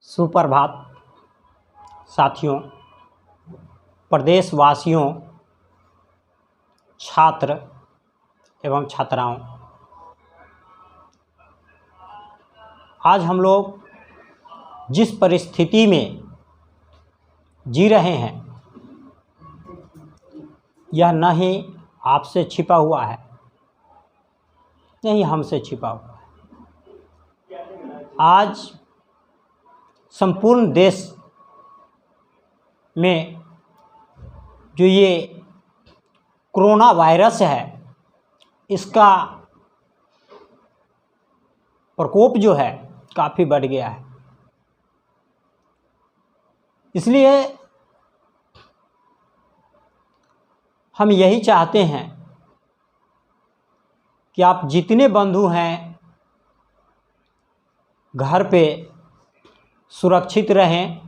सुप्रभात साथियों, प्रदेशवासियों, छात्र एवं छात्राओं। आज हम लोग जिस परिस्थिति में जी रहे हैं, यह न ही आपसे छिपा हुआ है, न ही हमसे छिपा हुआ है। आज संपूर्ण देश में जो ये कोरोना वायरस है, इसका प्रकोप जो है काफ़ी बढ़ गया है। इसलिए हम यही चाहते हैं कि आप जितने बंधु हैं घर पे सुरक्षित रहें।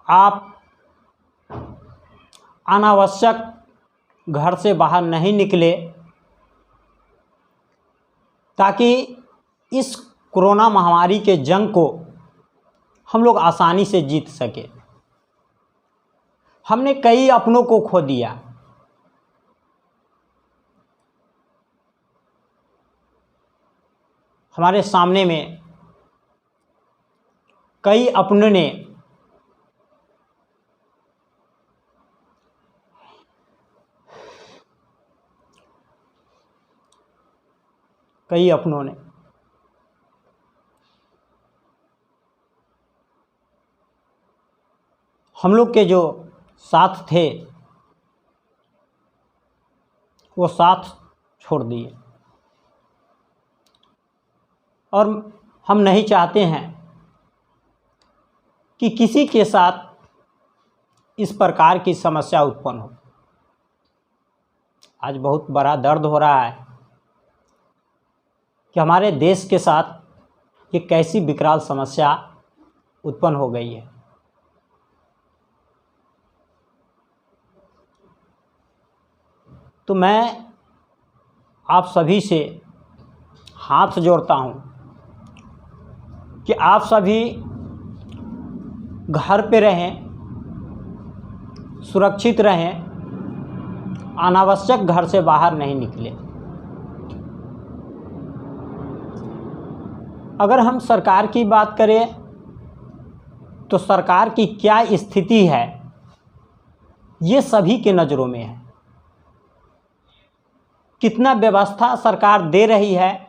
आप अनावश्यक घर से बाहर नहीं निकले, ताकि इस कोरोना महामारी के जंग को हम लोग आसानी से जीत सके। हमने कई अपनों को खो दिया। हमारे सामने में कई अपनों ने हम लोग के जो साथ थे वो साथ छोड़ दिए, और हम नहीं चाहते हैं कि किसी के साथ इस प्रकार की समस्या उत्पन्न हो। आज बहुत बड़ा दर्द हो रहा है कि हमारे देश के साथ ये कैसी विकराल समस्या उत्पन्न हो गई है। तो मैं आप सभी से हाथ जोड़ता हूँ कि आप सभी घर पे रहें, सुरक्षित रहें, अनावश्यक घर से बाहर नहीं निकलें। अगर हम सरकार की बात करें तो सरकार की क्या स्थिति है, ये सभी के नज़रों में है। कितना व्यवस्था सरकार दे रही है,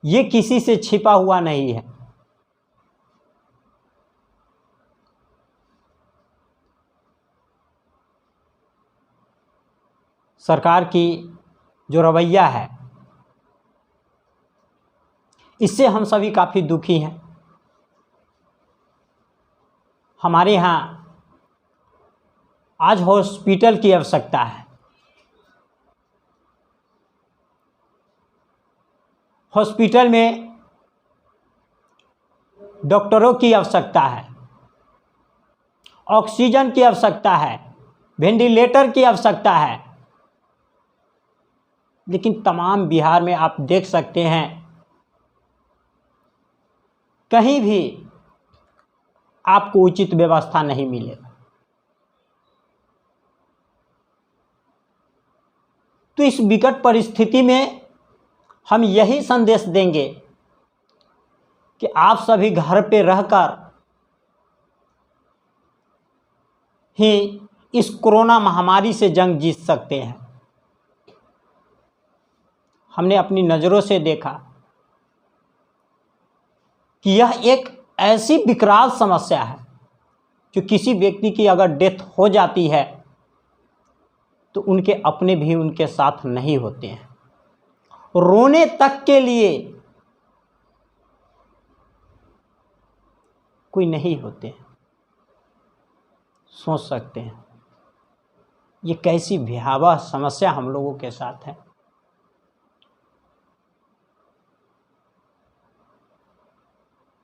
ये किसी से छिपा हुआ नहीं है। सरकार की जो रवैया है, इससे हम सभी काफ़ी दुखी हैं। हमारे यहाँ आज हॉस्पिटल की आवश्यकता है, हॉस्पिटल में डॉक्टरों की आवश्यकता है, ऑक्सीजन की आवश्यकता है, वेंटिलेटर की आवश्यकता है। लेकिन तमाम बिहार में आप देख सकते हैं, कहीं भी आपको उचित व्यवस्था नहीं मिलेगा। तो इस विकट परिस्थिति में हम यही संदेश देंगे कि आप सभी घर पे रहकर ही इस कोरोना महामारी से जंग जीत सकते हैं। हमने अपनी नज़रों से देखा कि यह एक ऐसी विकराल समस्या है जो किसी व्यक्ति की अगर डेथ हो जाती है तो उनके अपने भी उनके साथ नहीं होते हैं। रोने तक के लिए कोई नहीं होते हैं। सोच सकते हैं ये कैसी भयावह समस्या हम लोगों के साथ है।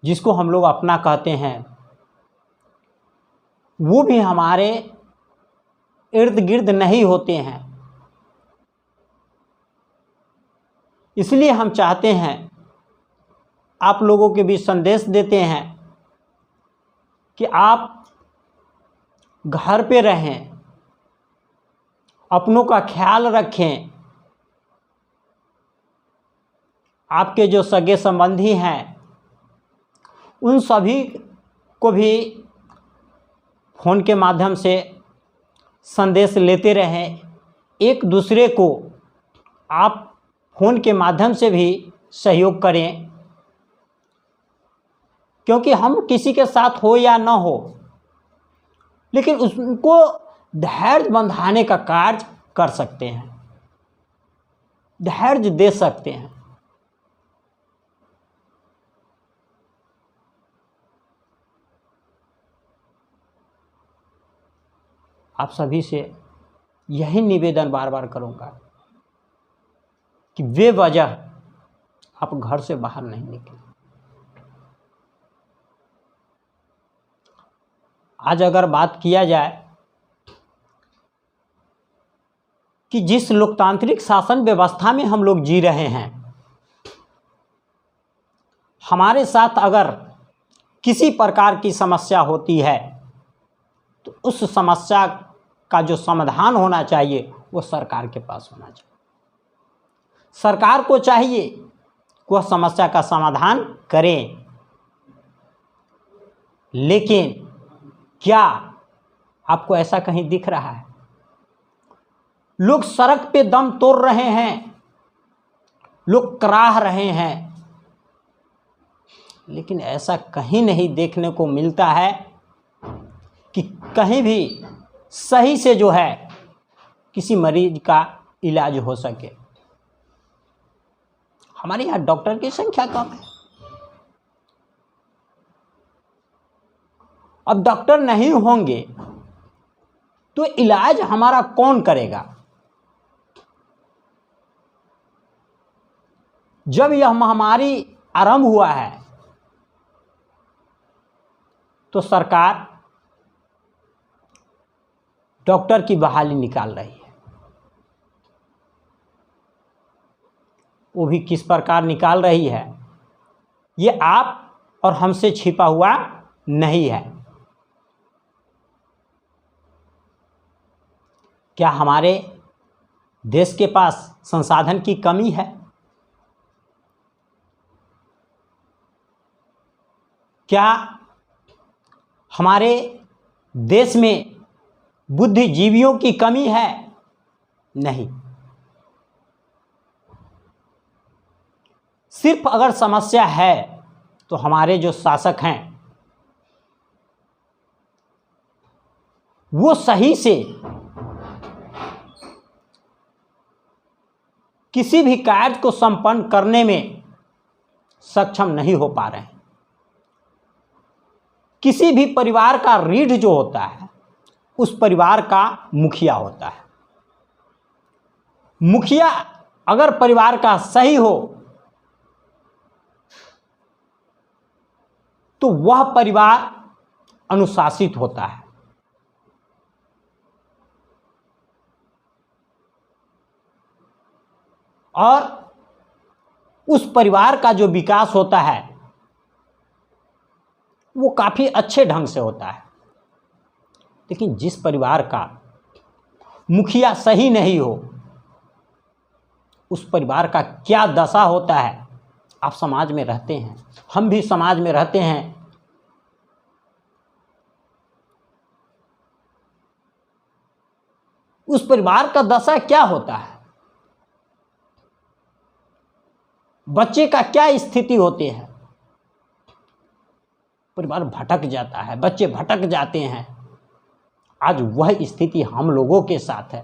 जिसको हम लोग अपना कहते हैं, वो भी हमारे इर्द गिर्द नहीं होते हैं। इसलिए हम चाहते हैं, आप लोगों के बीच संदेश देते हैं कि आप घर पे रहें, अपनों का ख्याल रखें, आपके जो सगे संबंधी हैं उन सभी को भी फ़ोन के माध्यम से संदेश लेते रहें। एक दूसरे को आप फ़ोन के माध्यम से भी सहयोग करें, क्योंकि हम किसी के साथ हो या ना हो, लेकिन उनको धैर्य बंधाने का कार्य कर सकते हैं, धैर्य दे सकते हैं। आप सभी से यही निवेदन बार बार करूंगा कि बेवजह आप घर से बाहर नहीं निकलें। आज अगर बात किया जाए कि जिस लोकतांत्रिक शासन व्यवस्था में हम लोग जी रहे हैं, हमारे साथ अगर किसी प्रकार की समस्या होती है तो उस समस्या का जो समाधान होना चाहिए वो सरकार के पास होना चाहिए। सरकार को चाहिए कि वह समस्या का समाधान करें, लेकिन क्या आपको ऐसा कहीं दिख रहा है? लोग सड़क पे दम तोड़ रहे हैं, लोग कराह रहे हैं, लेकिन ऐसा कहीं नहीं देखने को मिलता है कि कहीं भी सही से जो है किसी मरीज का इलाज हो सके। हमारे यहाँ डॉक्टर की संख्या कम है। अब डॉक्टर नहीं होंगे तो इलाज हमारा कौन करेगा? जब यह महामारी आरंभ हुआ है तो सरकार डॉक्टर की बहाली निकाल रही है। वो भी किस प्रकार निकाल रही है, ये आप और हमसे छिपा हुआ नहीं है। क्या हमारे देश के पास संसाधन की कमी है? क्या हमारे देश में बुद्धिजीवियों की कमी है? नहीं। सिर्फ अगर समस्या है तो हमारे जो शासक हैं वो सही से किसी भी कार्य को संपन्न करने में सक्षम नहीं हो पा रहे हैं। किसी भी परिवार का रीढ़ जो होता है उस परिवार का मुखिया होता है। मुखिया अगर परिवार का सही हो तो वह परिवार अनुशासित होता है। और उस परिवार का जो विकास होता है वो काफ़ी अच्छे ढंग से होता है। लेकिन जिस परिवार का मुखिया सही नहीं हो, उस परिवार का क्या दशा होता है? आप समाज में रहते हैं, हम भी समाज में रहते हैं। उस परिवार का दशा क्या होता है? बच्चे का क्या स्थिति होती है? परिवार भटक जाता है, बच्चे भटक जाते हैं। आज वह स्थिति हम लोगों के साथ है।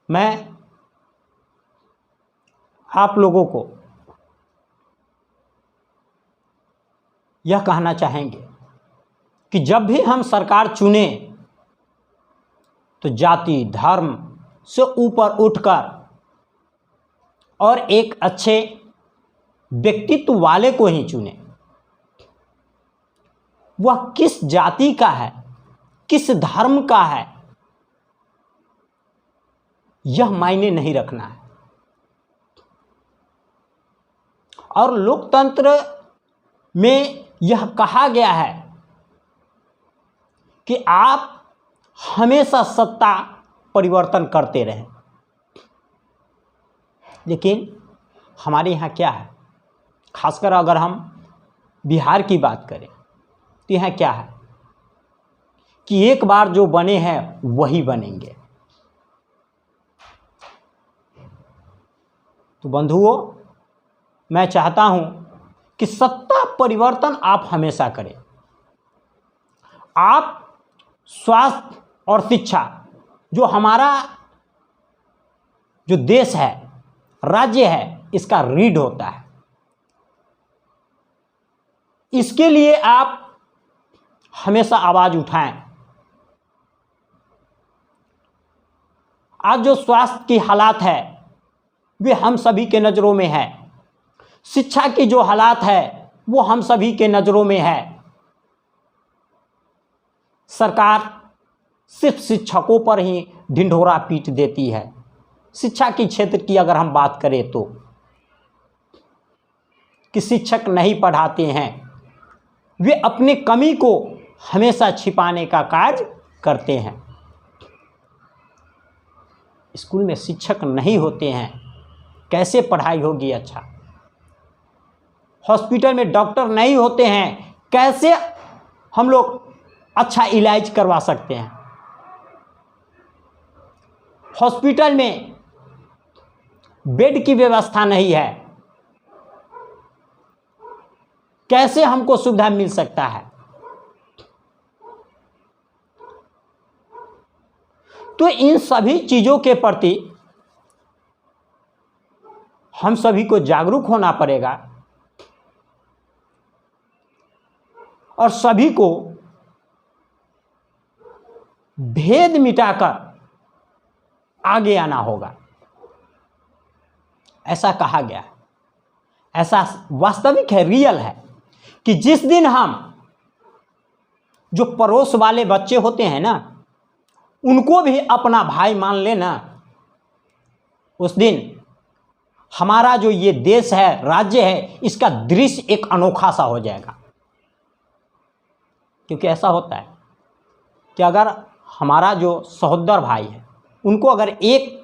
मैं आप लोगों को यह कहना चाहेंगे कि जब भी हम सरकार चुने तो जाति धर्म से ऊपर उठकर और एक अच्छे व्यक्तित्व वाले को ही चुने। वह किस जाति का है, किस धर्म का है, यह मायने नहीं रखना है। और लोकतंत्र में यह कहा गया है कि आप हमेशा सत्ता परिवर्तन करते रहें। लेकिन हमारे यहाँ क्या है, खासकर अगर हम बिहार की बात करें तो यहाँ क्या है कि एक बार जो बने हैं वही बनेंगे। तो बंधुओं, मैं चाहता हूं कि सत्ता परिवर्तन आप हमेशा करें। आप स्वास्थ्य और शिक्षा, जो हमारा जो देश है, राज्य है, इसका रीढ़ होता है, इसके लिए आप हमेशा आवाज उठाएं। आज जो स्वास्थ्य की हालात है वे हम सभी के नज़रों में है, शिक्षा की जो हालात है वो हम सभी के नज़रों में है। सरकार सिर्फ शिक्षकों पर ही ढिंढोरा पीट देती है। शिक्षा के क्षेत्र की अगर हम बात करें तो कि शिक्षक नहीं पढ़ाते हैं, वे अपनी कमी को हमेशा छिपाने का कार्य करते हैं। स्कूल में शिक्षक नहीं होते हैं, कैसे पढ़ाई होगी अच्छा। हॉस्पिटल में डॉक्टर नहीं होते हैं, कैसे हम लोग अच्छा इलाज करवा सकते हैं। हॉस्पिटल में बेड की व्यवस्था नहीं है, कैसे हमको सुविधा मिल सकता है। तो इन सभी चीज़ों के प्रति हम सभी को जागरूक होना पड़ेगा और सभी को भेद मिटाकर आगे आना होगा। ऐसा कहा गया है, ऐसा वास्तविक है, रियल है कि जिस दिन हम जो पड़ोस वाले बच्चे होते हैं ना, उनको भी अपना भाई मान लेना, उस दिन हमारा जो ये देश है, राज्य है, इसका दृश्य एक अनोखा सा हो जाएगा। क्योंकि ऐसा होता है कि अगर हमारा जो सहोदर भाई है, उनको अगर एक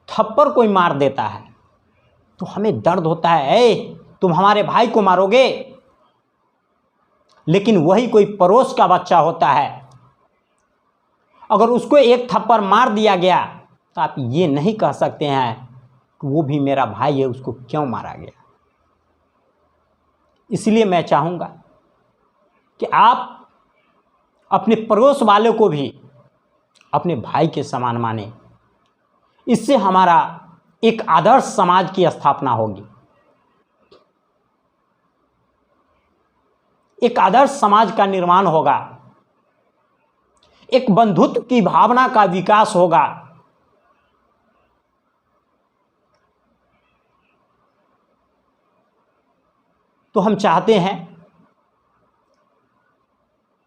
थप्पड़ कोई मार देता है तो हमें दर्द होता है, ए तुम हमारे भाई को मारोगे। लेकिन वही कोई पड़ोस का बच्चा होता है, अगर उसको एक थप्पड़ मार दिया गया तो आप ये नहीं कह सकते हैं कि वो भी मेरा भाई है, उसको क्यों मारा गया। इसलिए मैं चाहूँगा कि आप अपने पड़ोस वालों को भी अपने भाई के समान माने। इससे हमारा एक आदर्श समाज की स्थापना होगी। एक आदर्श समाज का निर्माण होगा, एक बंधुत्व की भावना का विकास होगा। तो हम चाहते हैं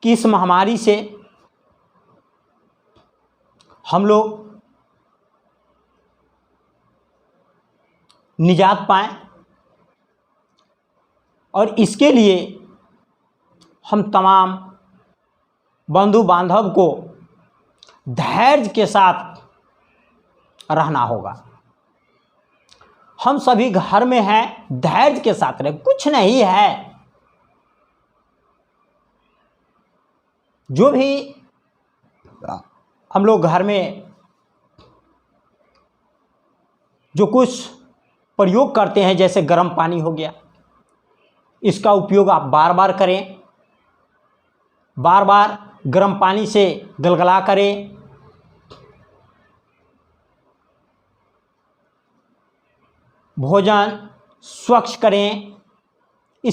कि इस महामारी से हम लोग निजात पाएं और इसके लिए हम तमाम बंधु बांधव को धैर्य के साथ रहना होगा। हम सभी घर में हैं, धैर्य के साथ रहे, कुछ नहीं है। जो भी हम लोग घर में जो कुछ प्रयोग करते हैं, जैसे गर्म पानी हो गया, इसका उपयोग आप बार बार करें, बार बार गर्म पानी से गलगला करें। भोजन स्वच्छ करें,